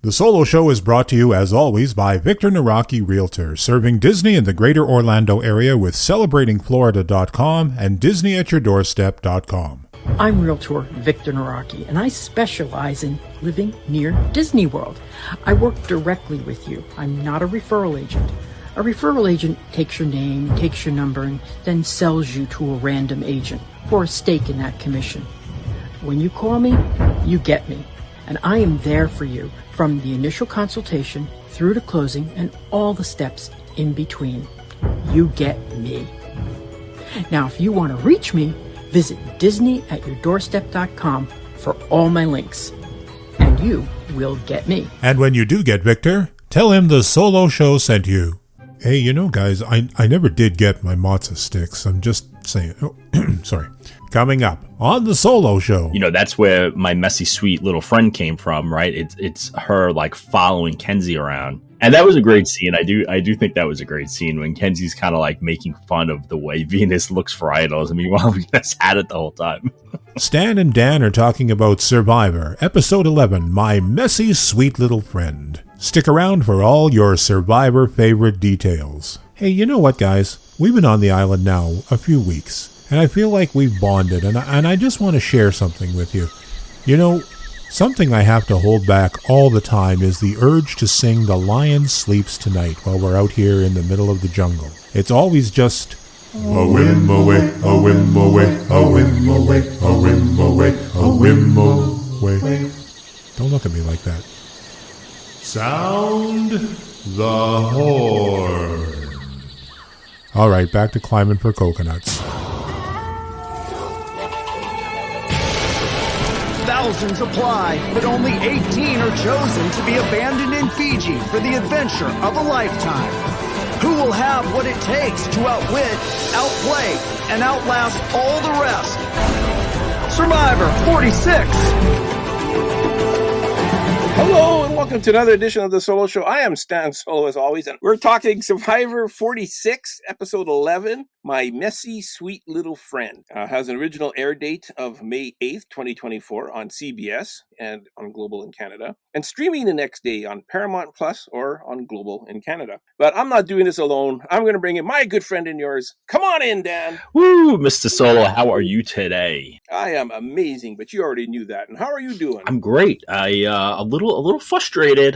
The Solo Show is brought to you, as always, by Victor Naraki Realtor, serving Disney in the greater Orlando area with celebratingflorida.com and disneyatyourdoorstep.com. I'm Realtor Victor Naraki, and I specialize in living near Disney World. I work directly with you. I'm not a referral agent. A referral agent takes your name, takes your number, and then sells you to a random agent for a stake in that commission. When you call me, you get me, and I am there for you from the initial consultation through to closing and all the steps in between. You get me. Now, if you want to reach me, visit disneyatyourdoorstep.com for all my links, and you will get me. And when you do get Victor, tell him the Solo Show sent you. Hey, you know, guys, I never did get my Mozza sticks. I'm just saying. Oh, sorry. Coming up on the Solo Show. You know, that's where my messy, sweet little friend came from, right? It's her like following Kenzie around. And that was a great scene. I do think that was a great scene when Kenzie's kind of like making fun of the way Venus looks for idols. I mean, meanwhile, Venus had it the whole time. Stan and Dan are talking about Survivor, Episode 11, My Messy Sweet Little Friend. Stick around for all your Survivor favorite details. Hey, you know what, guys? We've been on the island now a few weeks, and I feel like we've bonded, and I just want to share something with you. You know, something I have to hold back all the time is the urge to sing The Lion Sleeps Tonight while we're out here in the middle of the jungle. It's always just, a whim away, a whim away, a whim away, a whim away, a whim away. Don't look at me like that. Sound the horn. All right, back to climbing for coconuts. Thousands apply, but only 18 are chosen to be abandoned in Fiji for the adventure of a lifetime. Who will have what it takes to outwit, outplay, and outlast all the rest? Survivor 46! Hello and welcome to another edition of the Solo Show. I am Stan Solo as always, and we're talking Survivor 46, episode 11, My Messy Sweet Little Friend. Has an original air date of May 8th, 2024 on CBS and on Global in Canada, and streaming the next day on Paramount Plus or on Global in Canada. But I'm not doing this alone. I'm going to bring in my good friend and yours. Come on in, Dan. Woo, Mr. Solo, how are you today? I am amazing, but you already knew that. And how are you doing? I'm great. A little frustrated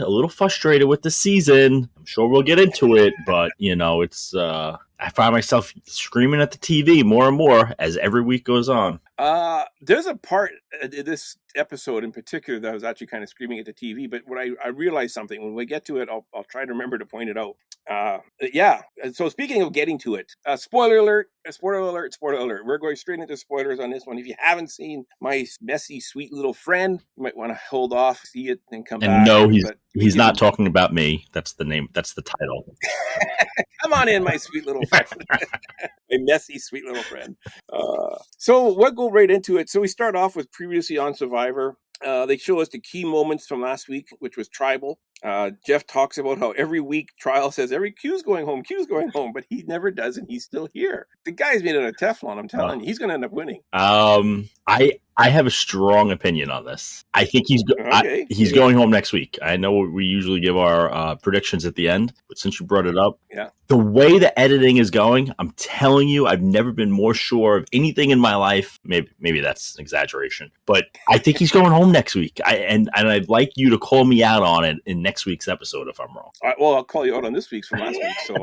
with the season. I'm sure we'll get into it, but you know, it's I find myself screaming at the TV more and more as every week goes on. There's a part in this episode in particular that I was actually kind of screaming at the TV, but when I realized something, when we get to it, I'll try to remember to point it out. Yeah. So speaking of getting to it, spoiler alert. We're going straight into spoilers on this one. If you haven't seen My Messy Sweet Little Friend, you might want to hold off, see it, and come back. And no, he's not talking about me. That's the name. That's the title. Come on in, my sweet little friend. My messy sweet little friend. So we'll go right into it. So we start off with previously on Survivor. They show us the key moments from last week, which was Tribal. Jeff talks about how every week Trial says every Q's going home, but he never does, and he's still here. The guy's made it a Teflon, I'm telling you. He's going to end up winning. I have a strong opinion on this. I think he's going home next week. I know we usually give our predictions at the end, but since you brought it up, yeah, the way the editing is going, I'm telling you, I've never been more sure of anything in my life. Maybe that's an exaggeration, but I think he's going home next week. And I'd like you to call me out on it in next week's episode if I'm wrong. All right, well, I'll call you out on this week's from last week. So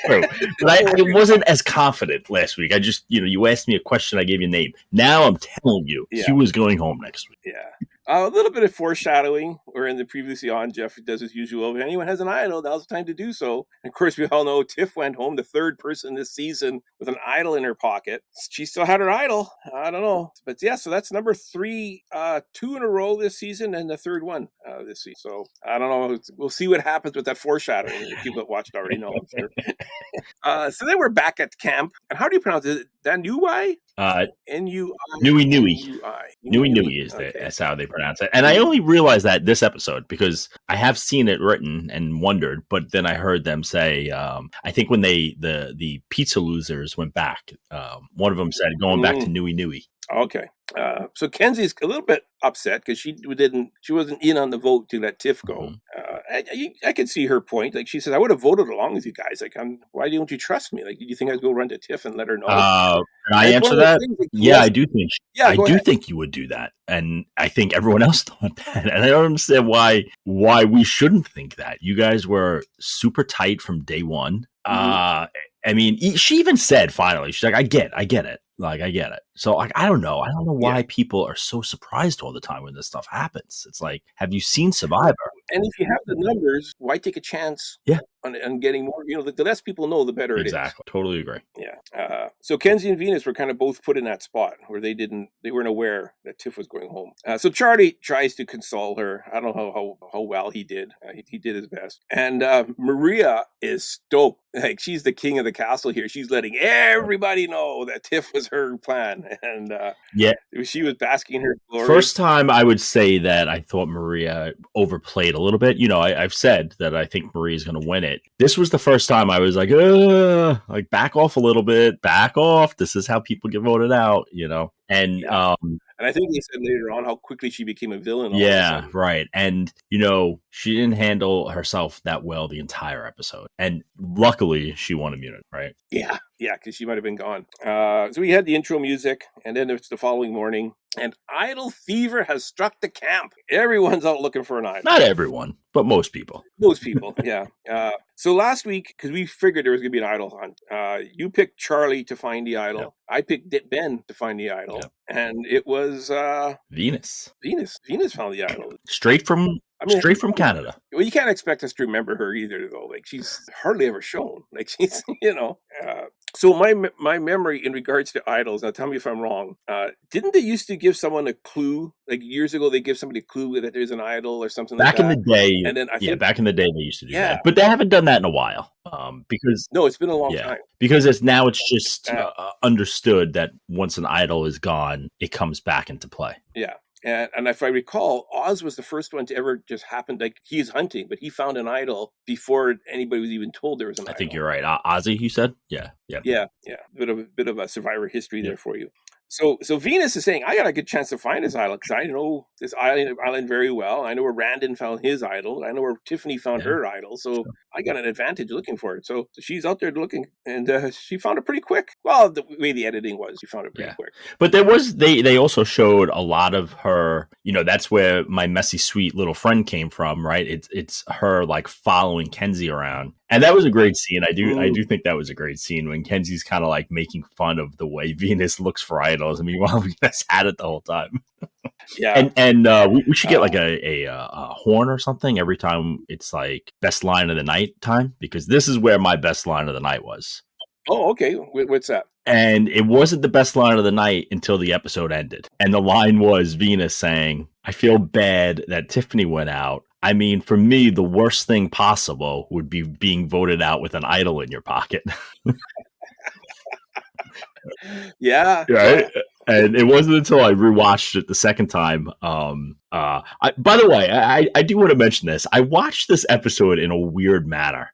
true. But I wasn't as confident last week. I just, you asked me a question, I gave you a name. Now I'm telling you, he was going home next week. Yeah. A little bit of foreshadowing. We're in the previously on. Jeff does as usual. If anyone has an idol, now's the time to do so. And of course, we all know Tiff went home, the third person this season with an idol in her pocket. She still had her idol. I don't know. But yeah, so that's number 3, 2 in a row this season, and the third one this season. So I don't know. We'll see what happens with that foreshadowing. The people that watched already know, I'm sure. So then we're back at camp. And how do you pronounce it? Danui? N-U-I. Nui is that's how they pronounce it. And I only realized that this episode because I have seen it written and wondered, but then I heard them say, I think when the pizza losers went back, one of them said going back to Nui. Okay. So Kenzie's a little bit upset because she wasn't in on the vote to let Tiff go. I could see her point. Like she says, I would have voted along with you guys. Like, why don't you trust me? Like, do you think I'd go run to Tiff and let her know? Can I And it's one answer of those that? things, like, Yeah, yes. I do think. Yeah, I go do ahead. think you would do that, and I think everyone else thought that, and I don't understand why we shouldn't think that. You guys were super tight from day one. I mean, she even said finally, she's like, I get it. Like, I get it. So, like, I don't know why people are so surprised all the time when this stuff happens. It's like, have you seen Survivor? And if you have the numbers, why take a chance? Yeah. On getting more, the less people know, the better it is. Exactly. Totally agree. Yeah. So Kenzie and Venus were kind of both put in that spot where they weren't aware that Tiff was going home. So Charlie tries to console her. I don't know how well he did. He did his best. And Maria is stoked. Like, she's the king of the castle here. She's letting everybody know that Tiff was her plan. And she was basking in her glory. First time I would say that I thought Maria overplayed a little bit. I've said that I think Maria's going to win it. This was the first time I was like back off a little bit, back off. This is how people get voted out, And and I think they said later on how quickly she became a villain. Yeah, right. And, she didn't handle herself that well the entire episode. And luckily, she won immunity, right? Yeah, because she might have been gone. So we had the intro music, and then it's the following morning, and idol fever has struck the camp. Everyone's out looking for an idol. Not everyone, but most people. Most people, yeah. So last week, because we figured there was going to be an idol hunt, you picked Charlie to find the idol. Yep. I picked Ben to find the idol. Yep. And it was Venus. Venus found the idol. Straight from Canada. Well, you can't expect us to remember her either, though. Like, she's hardly ever shown. Like, she's, So my memory in regards to idols, now tell me if I'm wrong, didn't they used to give someone a clue? Like, years ago, they give somebody a clue that there's an idol or something like that? Back in the day, and then back in the day, they used to do that. But they haven't done that in a while. Because no, it's been a long time. Because it's just understood that once an idol is gone, it comes back into play. Yeah. And if I recall, Oz was the first one to ever just happen. Like, he's hunting, but he found an idol before anybody was even told there was an idol. I think you're right. Ozzy, you said? Yeah. Bit of a Survivor history there for you. So Venus is saying, I got a good chance to find this idol because I know this island very well. I know where Randon found his idol. I know where Tiffany found her idol. So I got an advantage looking for it. So she's out there looking, and she found it pretty quick. Well, the way the editing was, she found it pretty quick. But they also showed a lot of her. That's where my messy, sweet little friend came from, right? It's her like following Kenzie around. And that was a great scene. I do think that was a great scene when Kenzie's kind of like making fun of the way Venus looks for idols. I mean, meanwhile, Venus had it the whole time. Yeah, and we should get like a horn or something every time it's like best line of the night time, because this is where my best line of the night was. Oh, okay. What's that? And it wasn't the best line of the night until the episode ended. And the line was Venus saying, I feel bad that Tiffany went out. I mean, for me, the worst thing possible would be being voted out with an idol in your pocket. Yeah. Right. And it wasn't until I rewatched it the second time. By the way, I do want to mention this. I watched this episode in a weird manner.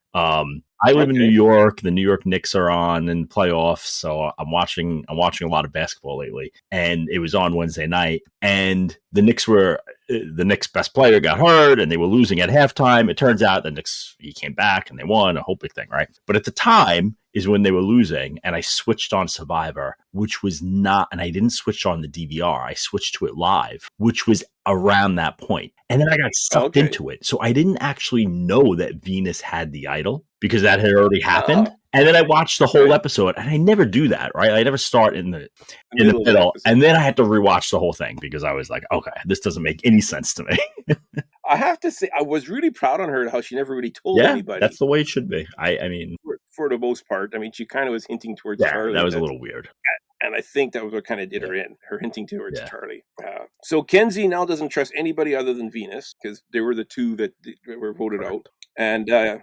I live in New York. The New York Knicks are on in playoffs, so I'm watching a lot of basketball lately. And it was on Wednesday night, and the Knicks best player got hurt, and they were losing at halftime. It turns out he came back and they won, a whole big thing, right? But at the time is when they were losing, and I switched on Survivor, which was not, and I didn't switch on the DVR. I switched to it live, which was around that point. And then I got sucked into it. So I didn't actually know that Venus had the idol because that had already happened. And then I watched the whole episode, and I never do that, right? I never start in the middle. And then I had to rewatch the whole thing because I was like, okay, this doesn't make any sense to me. I have to say, I was really proud on her how she never really told anybody. That's the way it should be. I mean, for the most part, I mean, she kind of was hinting towards Charlie. That was a little weird. And I think that was what kind of did her in, her hinting towards Charlie. So Kenzie now doesn't trust anybody other than Venus because they were the two that were voted out. And I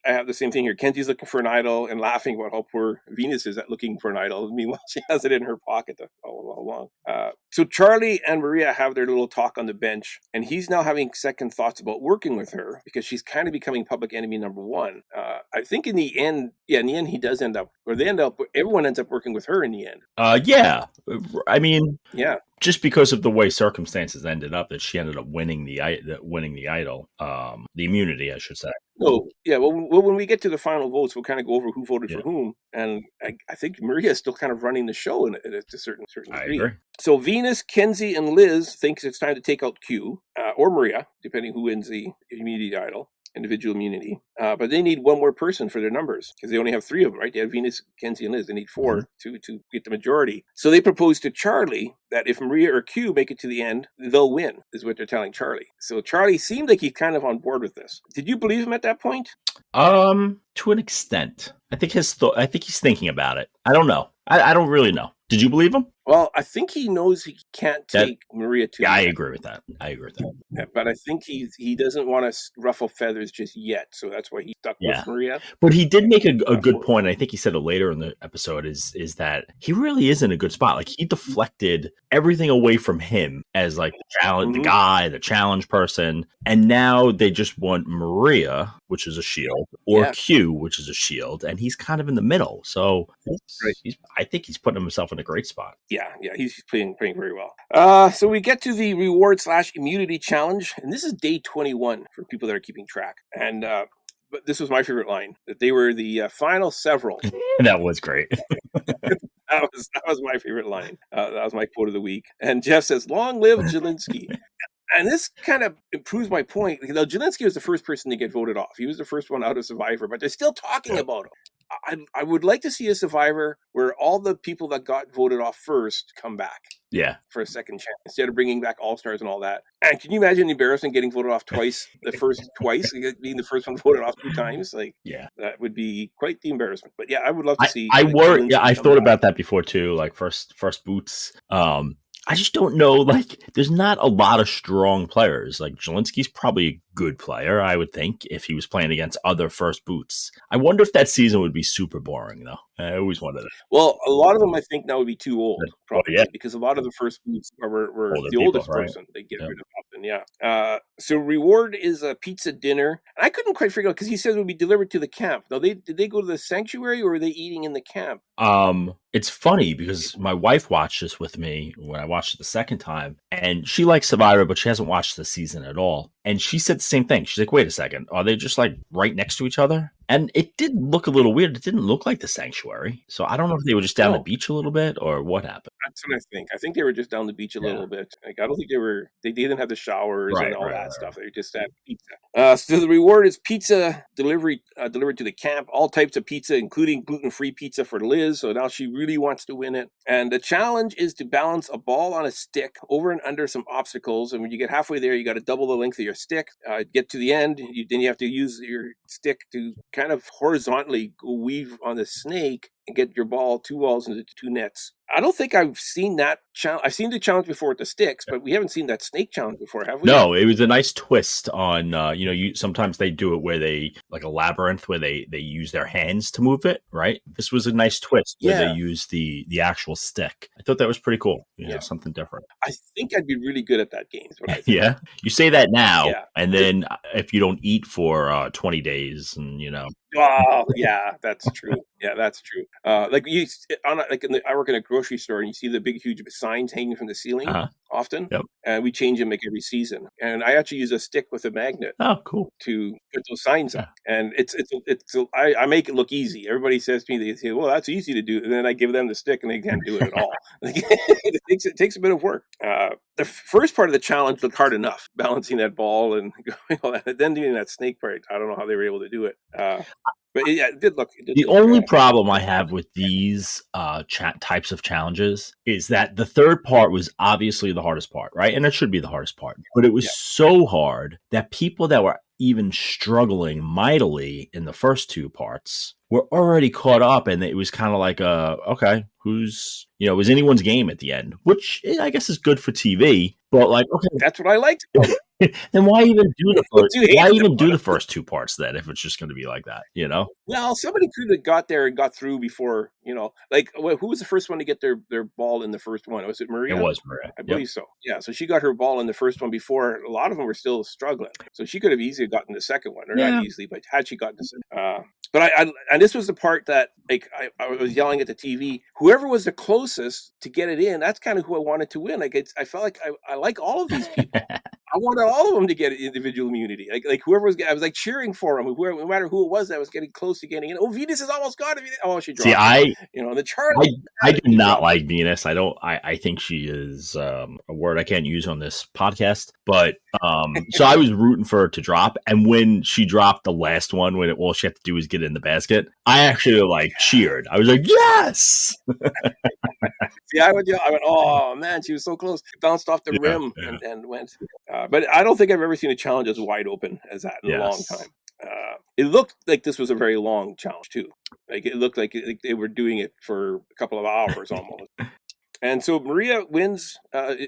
have the same thing here. Kenzie's looking for an idol and laughing about how poor Venus is at looking for an idol. Meanwhile, she has it in her pocket all along. So Charlie and Maria have their little talk on the bench, and he's now having second thoughts about working with her because she's kind of becoming public enemy number one. I think in the end, he does end up, or everyone ends up working with her in the end. Yeah. I mean, yeah. Just because of the way circumstances ended up, that she ended up winning the idol, the immunity, I should say. Oh, yeah. Well, when we get to the final votes, we'll kind of go over who voted for whom, and I think Maria is still kind of running the show to a certain degree. I agree. So Venus, Kenzie, and Liz thinks it's time to take out Q or Maria, depending who wins the immunity idol. Individual immunity, but they need one more person for their numbers because they only have three of them, right? They have Venus, Kenzie, and Liz. They need four to get the majority. So they propose to Charlie that if Maria or Q make it to the end, they'll win, is what they're telling Charlie. So Charlie seemed like he's kind of on board with this. Did you believe him at that point? To an extent. I think he's thinking about it. I don't know. I don't really know. Did you believe him? Well, I think he knows he can't take Maria to. Yeah, I agree with that. Yeah, but I think he doesn't want to ruffle feathers just yet, so that's why he stuck with Maria. But he did make a good point. I think he said it later in the episode. Is that he really is in a good spot. Like, he deflected everything away from him as like the challenge, the guy, the challenge person, and now they just want Maria, which is a shield, or Q, which is a shield, and he's kind of in the middle. So I think he's putting himself in a great spot. Yeah, he's playing very well. So we get to the reward/immunity challenge, and this is day 21 for people that are keeping track. And but this was my favorite line, that they were the final several. That was great. That was my favorite line. That was my quote of the week. And Jeff says, "Long live Jelinski." And this kind of improves my point. You know, Jelinski was the first person to get voted off. He was the first one out of Survivor, but they're still talking about him. I would like to see a Survivor where all the people that got voted off first come back. Yeah. For a second chance, instead of bringing back All-Stars and all that. And can you imagine the embarrassment getting voted off twice, being the first one voted off 2 times? Like, that would be quite the embarrassment. But I would love to see. I thought about that before too, like first boots. I just don't know. Like, there's not a lot of strong players. Like, Jelinski's probably a good player, I would think, if he was playing against other first boots. I wonder if that season would be super boring, though. I always wondered that. Well, a lot of them, I think, now would be too old, probably, because a lot of the first boots were the oldest person they get rid of often. So reward is a pizza dinner. And I couldn't quite figure out, because he said it would be delivered to the camp. Now, did they go to the sanctuary, or were they eating in the camp? It's funny because my wife watched this with me when I watched it the second time, and she likes Survivor, but she hasn't watched the season at all. And she said the same thing. She's like, wait a second, are they just like right next to each other? And it did look a little weird. It didn't look like the sanctuary. So I don't know if they were just down the beach a little bit or what happened. That's what I think. I think they were just down the beach a little bit. Like, I don't think they didn't have the showers and all that stuff. They just had pizza. So the reward is pizza delivered to the camp. All types of pizza, including gluten-free pizza for Liz. So now she really wants to win it. And the challenge is to balance a ball on a stick over and under some obstacles. And when you get halfway there, you got to double the length of your stick. Get to the end, then you have to use your stick to kind of horizontally weave on the snake and get your ball 2 balls into 2 nets. I don't think I've seen that challenge. I've seen the challenge before with the sticks, but we haven't seen that snake challenge before, have we? No, it was a nice twist on, sometimes they do it where they, like a labyrinth, where they use their hands to move it, right? This was a nice twist where they use the actual stick. I thought that was pretty cool. Something different. I think I'd be really good at that game. Yeah? You say that now, and then if you don't eat for 20 days, and Oh, yeah, that's true. Yeah, that's true. I work in a grocery store, and you see the big, huge signs hanging from the ceiling often. Yep. And we change them like every season. And I actually use a stick with a magnet. Oh, cool. To put those signs up. And I make it look easy. Everybody says to me, they say, well, that's easy to do. And then I give them the stick, and they can't do it at all. It takes a bit of work. The first part of the challenge looked hard enough, balancing that ball and going all that. Then doing that snake part, I don't know how they were able to do it. But it did look. The only problem I have with these types of challenges is that the third part was obviously the hardest part, right? And it should be the hardest part. But it was so hard that people that were even struggling mightily in the first 2 parts were already caught up, and it was kind of like, okay, who's, it was anyone's game at the end, which I guess is good for TV. But like, okay, that's what I liked. Then why even do the first? You hate Why them even do on the it. first two parts then if it's just going to be like that? You know? Well, somebody could have got there and got through before, like who was the first one to get their ball in the first one? Was it It Maria? was Maria. I Yep. believe so. Yeah, so she got her ball in the first one before a lot of them were still struggling. So she could have easily gotten the second one, or Yeah. not easily, but had she gotten the second. But I and this was the part that like I was yelling at the TV. Whoever was the closest to get it in, that's kind of who I wanted to win. Like I felt like I like all of these people. I wanted all of them to get individual immunity. Like whoever was, I was like cheering for them. Whoever, no matter who it was that was getting close to getting it. Oh, Venus has almost got it. Oh, she dropped See, it. The Charlie. I do not like Venus. I think she is a word I can't use on this podcast. But so I was rooting for her to drop, and when she dropped the last one, when all she had to do was get it in the basket, I actually cheered. I was like, yes. See, I went, oh man, she was so close. It bounced off the rim and went. But I don't think I've ever seen a challenge as wide open as that in a long time. It looked like this was a very long challenge too. Like it looked like they were doing it for a couple of hours almost. And so Maria wins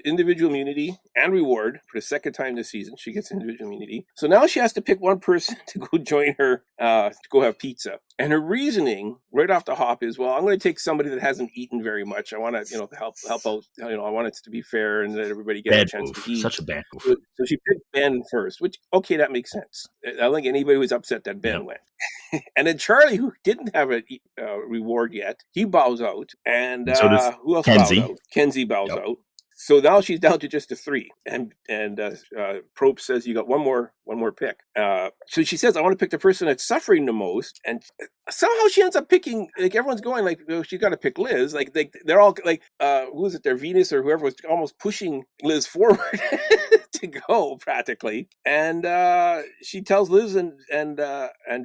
individual immunity and reward for the second time this season. She gets individual immunity. So now she has to pick one person to go join her to go have pizza. And her reasoning right off the hop is, well, I'm going to take somebody that hasn't eaten very much. I want to, help out. I want it to be fair and let everybody get a chance to eat. Such a bad move. So she picked Ben first, which, okay, that makes sense. I don't think anybody was upset that Ben went. And then Charlie, who didn't have a reward yet, he bows out. And so does who else Kenzie. bows out? Kenzie bows out. So now she's down to just a 3, and Probe says you got one more pick. So she says, I want to pick the person that's suffering the most, and somehow she ends up picking, like everyone's going like, well, she got to pick Liz. Like they're all like, who is it? They're Venus or whoever was almost pushing Liz forward to go practically, and she tells Liz and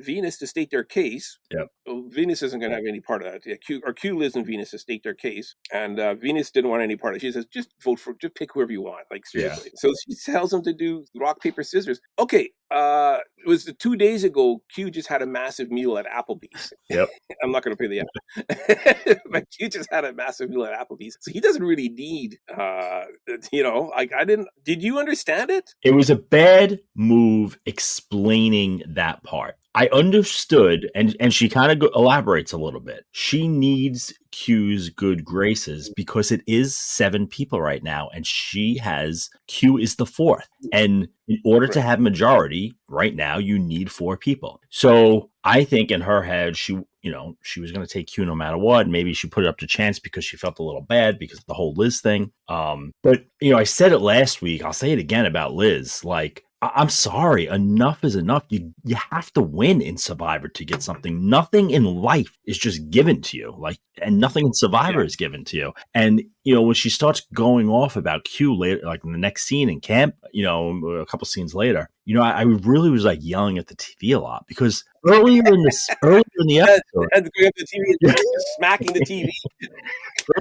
Venus to state their case. Yep. Well, Venus isn't going to have any part of that. Yeah, Q, Liz, and Venus to state their case, and Venus didn't want any part of it. She says, just just pick whoever you want, like seriously. So she tells them to do rock, paper, scissors. Okay, it was 2 days ago. Q just had a massive meal at Applebee's. Yep. I'm not going to pay the app, but Q just had a massive meal at Applebee's, so he doesn't really need, like I didn't. Did you understand it? It was a bad move explaining that part. I understood, and she kind of elaborates a little bit. She needs Q's good graces because it is 7 people right now, and Q is the 4th. And in order to have majority right now, you need 4 people. So I think in her head, she was going to take Q no matter what. Maybe she put it up to chance because she felt a little bad because of the whole Liz thing. But I said it last week. I'll say it again about Liz. Like, I'm sorry. Enough is enough. You have to win in Survivor to get something. Nothing in life is just given to you. And nothing in Survivor is given to you. And when she starts going off about Q later, like in the next scene in camp, a couple scenes later, I really was like yelling at the TV a lot because earlier in the episode, and going up the TV and smacking the TV.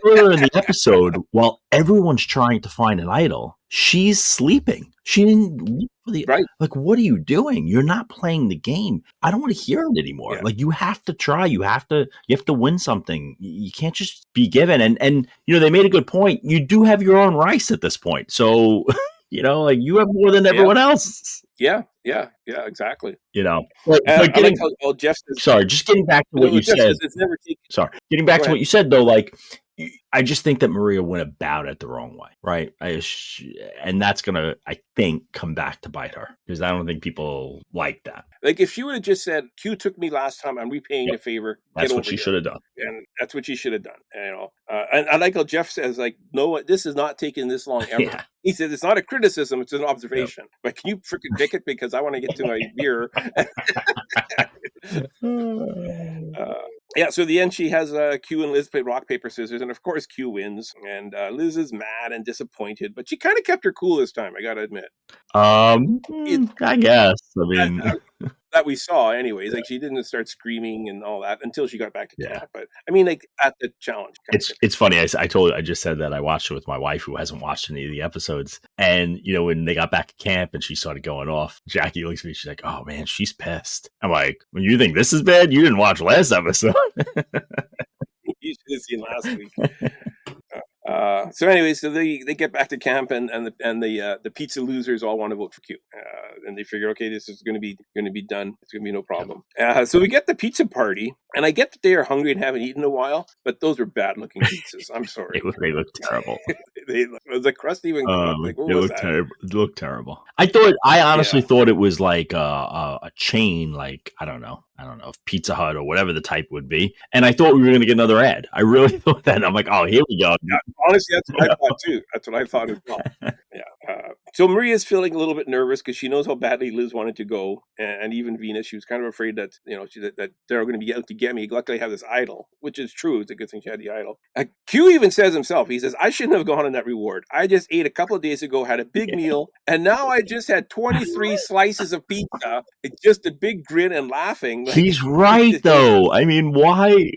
Earlier in the episode, while everyone's trying to find an idol, she's sleeping. She didn't leave for the Like, what are you doing? You're not playing the game. I don't want to hear it anymore. Yeah. Like, you have to try. You have to win something. You can't just be given. And they made a good point. You do have your own rice at this point. So, you have more than everyone else. Yeah, exactly. But getting, I like how Jeff says, sorry, just getting back to what you said. Getting back to what you said, though, like, I just think that Maria went about it the wrong way, right? And that's going to, I think, come back to bite her because I don't think people like that. Like, if she would have just said, Q took me last time, I'm repaying the favor. That's what she should have done. And that's what she should have done. And I like how Jeff says, like, no, this is not taking this long ever. Yeah. He said, it's not a criticism, it's an observation. Yep. But can you freaking pick it because I want to get to my beer. So at the end, she has Q and Liz play rock, paper, scissors. And of course, Q wins. And Liz is mad and disappointed. But she kind of kept her cool this time, I got to admit. I guess. I mean... that we saw anyways. Like, she didn't start screaming and all that until she got back to camp. But I mean, like, at the challenge. It's funny. I just said that I watched it with my wife who hasn't watched any of the episodes. And, when they got back to camp and she started going off, Jackie looks at me, she's like, oh man, she's pissed. I'm like, when you think this is bad, you didn't watch last episode. You should have seen last week. So anyway, so they get back to camp, and the pizza losers all want to vote for Q, and they figure, okay, this is going to be done. It's going to be no problem. So we get the pizza party, and I get that they are hungry and haven't eaten in a while, but those were bad looking pizzas. I'm sorry, They look terrible. Was the crust even cooked? Like, what They was look that? terrible. It looked terrible. I honestly thought it was like a chain, like I don't know if Pizza Hut or whatever the type would be. And I thought we were going to get another ad. I really thought that. I'm like, oh, here we go. Yeah, honestly, that's what I thought too. That's what I thought as well. Yeah. So Maria's feeling a little bit nervous because she knows how badly Liz wanted to go, and even Venus. She was kind of afraid that that they're going to be out to get me. Luckily, I have this idol, which is true. It's a good thing she had the idol. Q even says himself. He says, "I shouldn't have gone on that reward. I just ate a couple of days ago, had a big meal, and now I just had 23 slices of pizza. It's just a big grin and laughing." Like, he's right though. I mean, why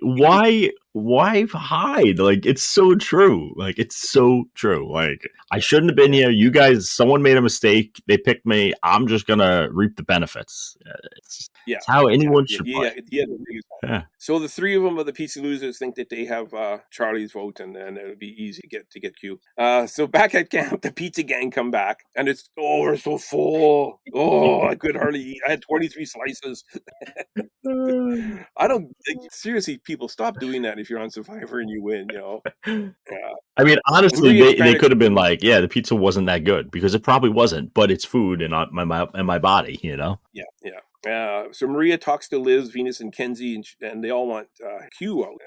hide? Like, it's so true. Like, it's so true. Like, I shouldn't have been here. You guys, someone made a mistake. They picked me. I'm just gonna reap the benefits. It's how anyone should play. Yeah. So the three of them of the pizza losers think that they have Charlie's vote, and then it'll be easy to get Q. So back at camp, the pizza gang come back, and it's we're so full. Oh, I could hardly eat. I had 23 slices. I don't seriously, people, stop doing that if you're on Survivor and you win. I mean, honestly, they could have been like, yeah, the pizza wasn't that good, because it probably wasn't, but it's food and my body, Yeah. So Maria talks to Liz, Venus, and Kenzie, and they all want Q out.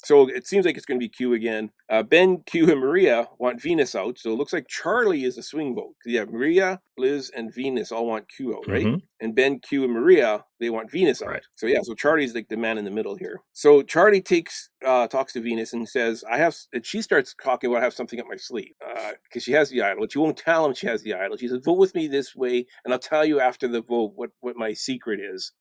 So it seems like it's going to be Q again. Ben, Q, and Maria want Venus out. So it looks like Charlie is a swing vote. Yeah, Maria, Liz, and Venus all want Q out, right? Mm-hmm. And Ben, Q, and Maria, they want Venus out. Right. So yeah, so Charlie's like the man in the middle here. So Charlie talks to Venus and says, and she starts talking about I have something up my sleeve, because she has the idol. She won't tell him she has the idol. She says, vote with me this way, and I'll tell you after the vote what my secret is.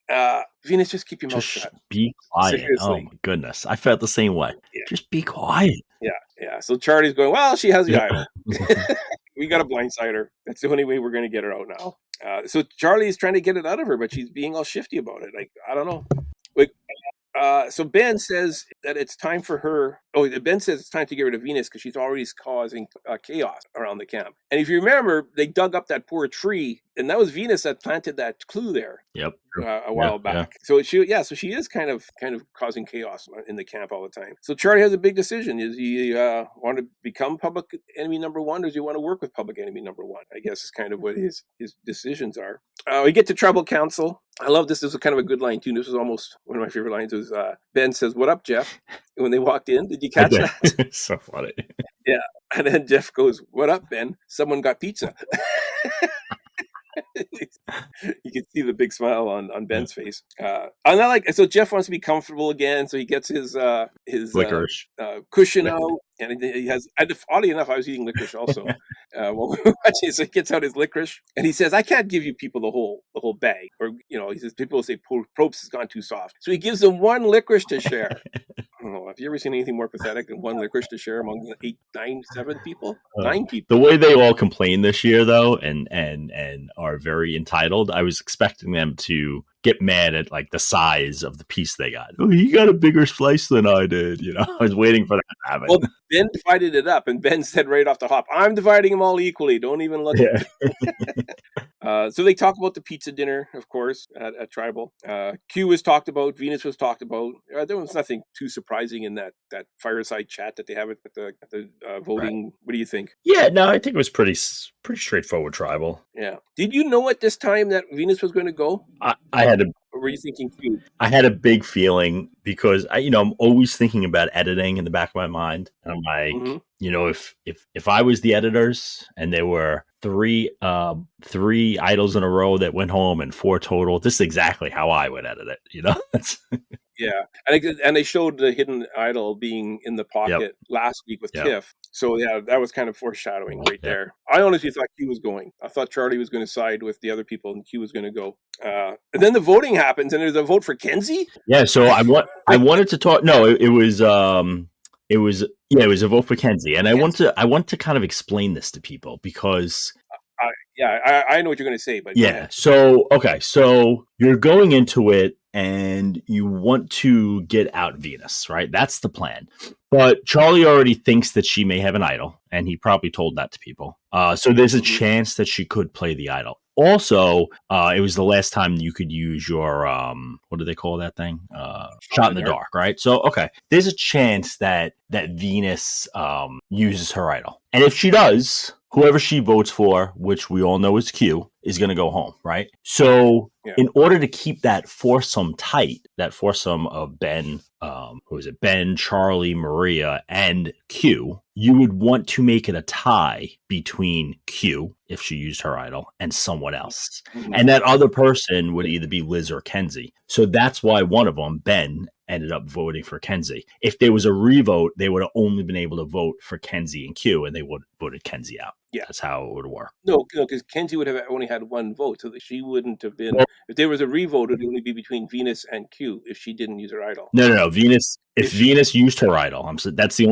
Venus, just keep your mouth shut. Be quiet. Seriously. Oh my goodness. I felt the same way. Yeah. Just be quiet. Yeah. So Charlie's going, well, she has the idol. We got to blindside her. That's the only way we're going to get her out now. So Charlie's trying to get it out of her, but she's being all shifty about it. Like, I don't know. Like, so Ben says that it's time for her. Ben says it's time to get rid of Venus because she's already causing chaos around the camp. And if you remember, they dug up that poor tree, and that was Venus that planted that clue there. Yep. A while back. Yeah. So she is kind of causing chaos in the camp all the time. So Charlie has a big decision. Is he want to become public enemy number one, or does he want to work with public enemy number one? I guess is kind of what his decisions are. We get to tribal council. I love this. This is kind of a good line too. This is almost one of my favorite lines. Was Ben says, "What up, Jeff?" When they walked in, did you catch that? It's so funny. Yeah, and then Jeff goes, "What up, Ben? Someone got pizza." You can see the big smile on Ben's face. So Jeff wants to be comfortable again, so he gets his licorice cushion out, and he has. Oddly enough, I was eating licorice also while we were watching. So he gets out his licorice, and he says, "I can't give you people the whole bag," or he says people will say Probst has gone too soft, so he gives them one licorice to share. I don't know. Have you ever seen anything more pathetic than one licorice to share among 8, 9, 7 people? 9 people. The way they all complain this year, though, and are very entitled, I was expecting them to get mad at like the size of the piece they got. Oh, you got a bigger slice than I did. I was waiting for that to happen. Well, Ben divided it up, and Ben said right off the hop, "I'm dividing them all equally. Don't even look at it." So they talk about the pizza dinner, of course, at Tribal. Q was talked about. Venus was talked about. There was nothing too surprising in that fireside chat that they have at the voting. Right. What do you think? Yeah, no, I think it was pretty straightforward Tribal. Yeah. Did you know at this time that Venus was going to go? Or were you thinking Q? I had a big feeling because I'm always thinking about editing in the back of my mind. And I'm like, if I was the editors and there were three idols in a row that went home and 4 total, this is exactly how I would edit it. Yeah, and they showed the hidden idol being in the pocket last week with Tiff. So yeah, that was kind of foreshadowing right there. I honestly thought Q was going. I thought Charlie was going to side with the other people, and Q was going to go. And then the voting happens, and there's a vote for Kenzie. Yeah, so I wanted to talk. No, it was a vote for Kenzie, and I want to kind of explain this to people because. I know what you're going to say, but yeah. So you're going into it and you want to get out Venus, right? That's the plan. But Charlie already thinks that she may have an idol, and he probably told that to people. So there's a chance that she could play the idol. Also, it was the last time you could use your what do they call that thing? Shot in the dark, right? So okay, there's a chance that Venus uses her idol, and if she does, whoever she votes for, which we all know is Q, is going to go home, right? So in order to keep that foursome tight, that foursome of Ben, who is it? Ben, Charlie, Maria, and Q, you would want to make it a tie between Q, if she used her idol, and someone else. And that other person would either be Liz or Kenzie. So that's why one of them, Ben, ended up voting for Kenzie. If there was a revote, they would have only been able to vote for Kenzie and Q, and they would have voted Kenzie out. Yeah, that's how it would work. No, because Kenzie would have only had one vote, so that she wouldn't have been. If there was a revote, it would only be between Venus and Q if she didn't use her idol. No. Venus. If Venus used her idol, that's the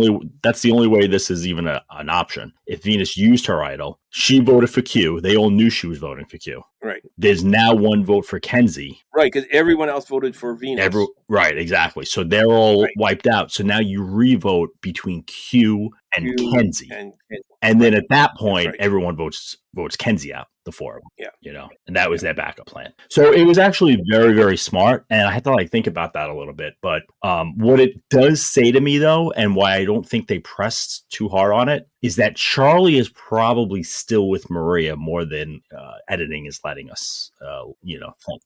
only way this is even an option. If Venus used her idol, she voted for Q. They all knew she was voting for Q. Right. There's now one vote for Kenzie. Right, because everyone else voted for Venus. Right, exactly. So they're all wiped out. So now you revote between Q and Kenzie. And then at that point, everyone votes Kenzie out, the four of them. Yeah. You know, and that was their backup plan. So it was actually very, very smart. And I had to think about that a little bit. But what it does say to me, though, and why I don't think they pressed too hard on it, is that Charlie is probably still with Maria more than editing is letting us, think.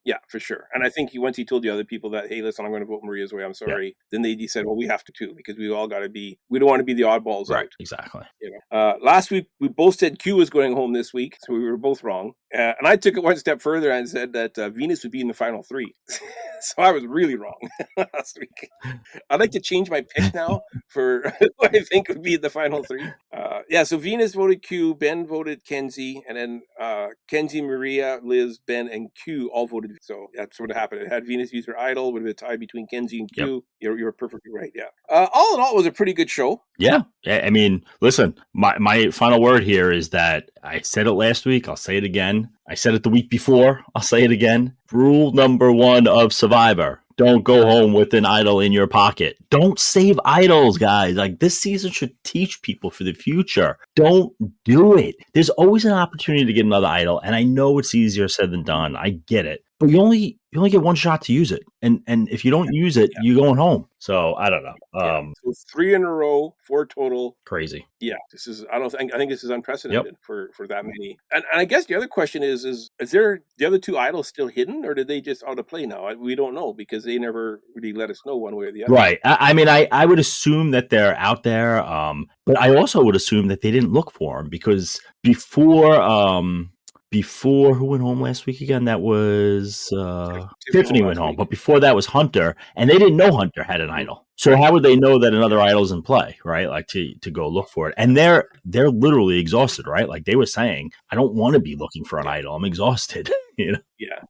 Yeah, for sure. And I think once he told the other people that, hey, listen, I'm going to vote Maria's way, I'm sorry. Then they said, well, we have to too, because we all got to be, we don't want to be the oddballs out. Exactly. Last week, we both said Q was going home this week, so we were both wrong. And I took it one step further and said that Venus would be in the final three. So I was really wrong last week. I'd like to change my pick now for who I think would be the final three. So Venus voted Q, Ben voted Kenzie, and then Kenzie, Maria, Liz, Ben, and Q all voted. So that's what happened. It had Venus use her idol, would have been a tie between Kenzie and Q. Yep. You're perfectly right. Yeah. All in all, it was a pretty good show. Yeah. I mean, listen, my final word here is that I said it last week. I'll say it again. I said it the week before. I'll say it again. Rule number 1 of Survivor. Don't go home with an idol in your pocket. Don't save idols, guys. This season should teach people for the future. Don't do it. There's always an opportunity to get another idol. And I know it's easier said than done. I get it. But you only get one shot to use it. And if you don't use it, you're going home. So I don't know. So 3 in a row, 4 total. Crazy. Yeah. I think this is unprecedented for that many. And I guess the other question is there the other 2 idols still hidden, or did they just out of play now? We don't know, because they never really let us know one way or the other. Right. I mean, I would assume that they're out there. But I also would assume that they didn't look for them, because before who went home last week again? That was Tiffany went home. But before that was Hunter, and they didn't know Hunter had an idol. So how would they know that another idol's in play, right? To go look for it. And they're literally exhausted, right? They were saying, I don't want to be looking for an idol. I'm exhausted. Yeah,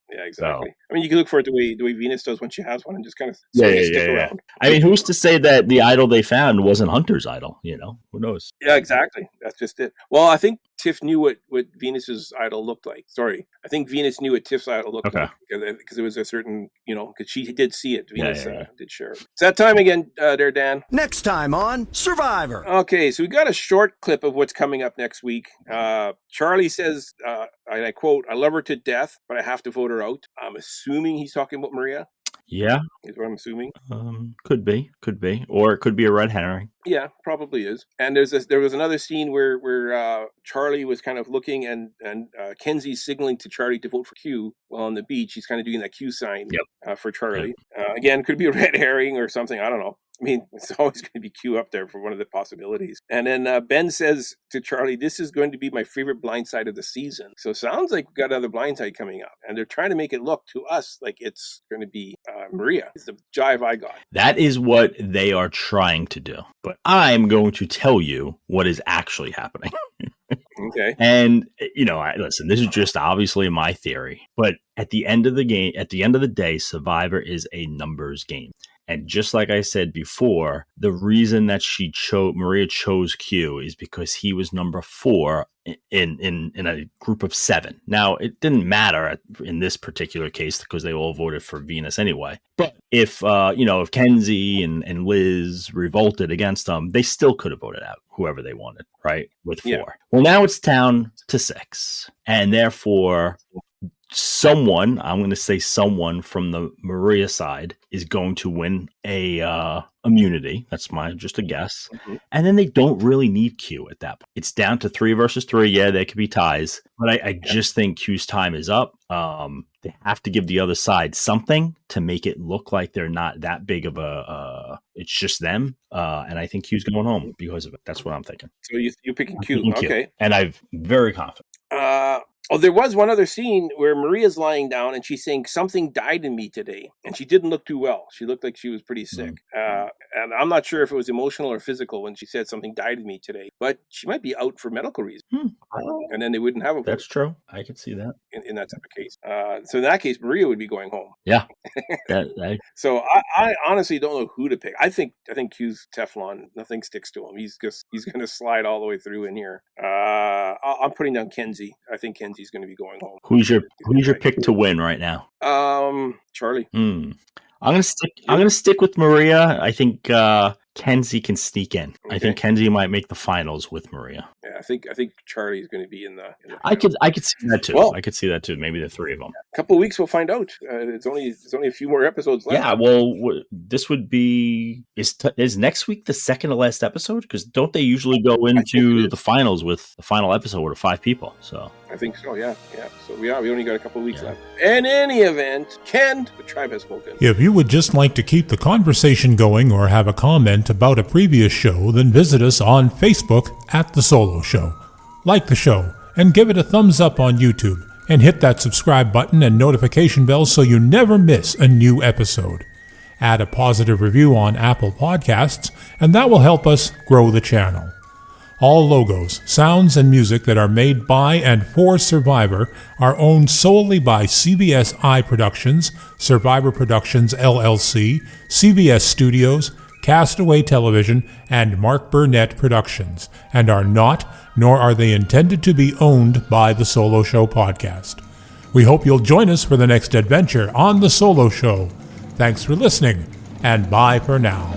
exactly. So, I mean, you can look for it the way Venus does when she has one, and just kind of stick around. I mean, who's to say that the idol they found wasn't Hunter's idol? Who knows? Yeah, exactly. That's just it. Well, I think Tiff knew what Venus's idol looked like. Sorry, I think Venus knew what Tiff's idol looked like, because it was a certain, because she did see it. Venus did share it. It's that time again, there, Dan. Next time on Survivor. Okay, so we got a short clip of what's coming up next week. Charlie says, and I quote, "I love her to death, but I have to vote her out." I'm assuming he's talking about Maria. Yeah. Is what I'm assuming. Could be. Or it could be a red herring. Yeah, probably is. And there was another scene where Charlie was kind of looking, and Kenzie's signaling to Charlie to vote for Q while on the beach. He's kind of doing that Q sign for Charlie. Yep. Again, could be a red herring or something. I don't know. I mean, it's always going to be Q up there for one of the possibilities. And then Ben says to Charlie, "This is going to be my favorite blindside of the season." So it sounds like we've got another blindside coming up. And they're trying to make it look to us like it's going to be Maria. It's the jive I got. That is what they are trying to do. But I'm going to tell you what is actually happening. Okay. And, listen, this is just obviously my theory. But at the end of the day, Survivor is a numbers game. And just like I said before, the reason that Maria chose Q is because he was number 4 in a group of 7. Now, it didn't matter in this particular case because they all voted for Venus anyway. But if Kenzie and Liz revolted against them, they still could have voted out whoever they wanted, right? With 4. Yeah. Well, now it's down to 6. And therefore, I'm going to say someone from the Maria side is going to win a immunity. That's just a guess. Mm-hmm. And then they don't really need Q at that point. It's down to 3 versus 3. Yeah, there could be ties, but I just think Q's time is up. They have to give the other side something to make it look like they're not that big of it's just them. And I think Q's going home because of it. That's what I'm thinking. So you're picking Q. Okay. And I'm very confident. There was one other scene where Maria's lying down and she's saying something died in me today, and she didn't look too well. She looked like she was pretty sick. And I'm not sure if it was emotional or physical when she said something died in me today, but she might be out for medical reasons. And then they wouldn't have a vote. That's true. I could see that in that type of case. So in that case, Maria would be going home. Yeah. So I honestly don't know who to pick. I think Q's Teflon. Nothing sticks to him. He's going to slide all the way through in here. I'm putting down Kenzie. I think Kenzie's going to be going home. Who's your pick to win right now? Charlie. I'm gonna stick with Maria. I think Kenzie can sneak in. Okay. I think Kenzie might make the finals with Maria. Yeah, I think Charlie's going to be in the I could see that too. Well, I could see that too. Maybe the 3 of them. A couple of weeks, we'll find out. It's only a few more episodes left. Yeah. Well, this would be is next week the second to last episode? Because don't they usually go into the finals with the final episode of 5 people? So I think so. Yeah. So we only got a couple of weeks left. In any event, Ken, the tribe has spoken. If you would just like to keep the conversation going or have a comment about a previous show, then visit us on Facebook at The Solo Show. Like the show and give it a thumbs up on YouTube, and hit that subscribe button and notification bell so you never miss a new episode. Add a positive review on Apple Podcasts, and that will help us grow the channel. All logos, sounds, and music that are made by and for Survivor are owned solely by CBS Productions, Survivor Productions LLC, CBS Studios, Castaway Television, and Mark Burnett Productions, and are not, nor are they intended to be owned by The Solo Show podcast. We hope you'll join us for the next adventure on The Solo Show. Thanks for listening, and bye for now.